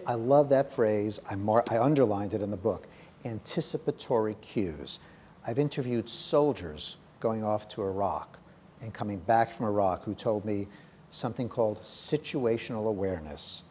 I love that phrase. I underlined it in the book. Anticipatory cues. I've interviewed soldiers going off to Iraq and coming back from Iraq who told me something called situational awareness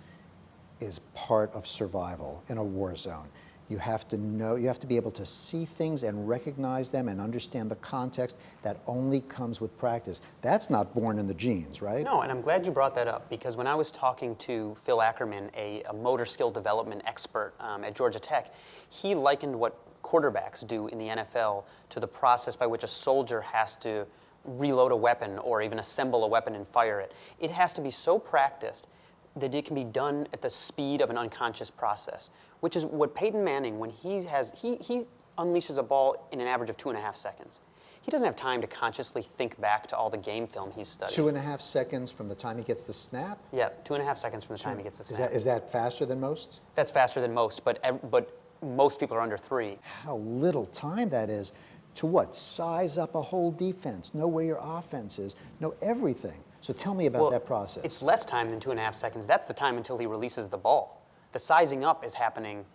is part of survival in a war zone. You have to know, you have to be able to see things and recognize them and understand the context. That only comes with practice. That's not born in the genes, right? No, and I'm glad you brought that up, because when I was talking to Phil Ackerman, a motor skill development expert at Georgia Tech, he likened what quarterbacks do in the NFL to the process by which a soldier has to reload a weapon or even assemble a weapon and fire it. It has to be so practiced that it can be done at the speed of an unconscious process, which is what Peyton Manning, when he unleashes a ball in an average of 2.5 seconds. He doesn't have time to consciously think back to all the game film he's studied. 2.5 seconds from the time he gets the snap? Yeah, 2.5 seconds from the time he gets the snap. Is that faster than most? That's faster than most, but most people are under 3. How little time that is to what? Size up a whole defense, know where your offense is, know everything. So tell me about that process. It's less time than 2.5 seconds. That's the time until he releases the ball. The sizing up is happening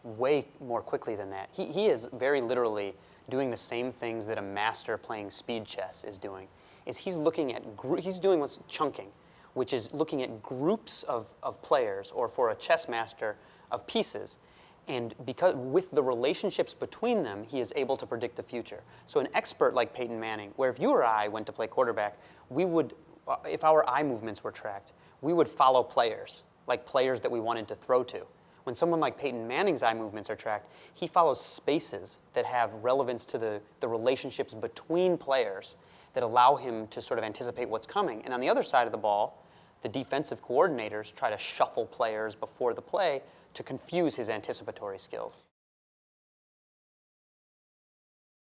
way more quickly than that. He is very literally doing the same things that a master playing speed chess is doing. He's doing what's chunking, which is looking at groups of players, or for a chess master, of pieces. And because with the relationships between them, he is able to predict the future. So an expert like Peyton Manning, where if you or I went to play quarterback, we would, if our eye movements were tracked, we would follow players, like players that we wanted to throw to. When someone like Peyton Manning's eye movements are tracked, he follows spaces that have relevance to the relationships between players that allow him to sort of anticipate what's coming. And on the other side of the ball, the defensive coordinators try to shuffle players before the play to confuse his anticipatory skills.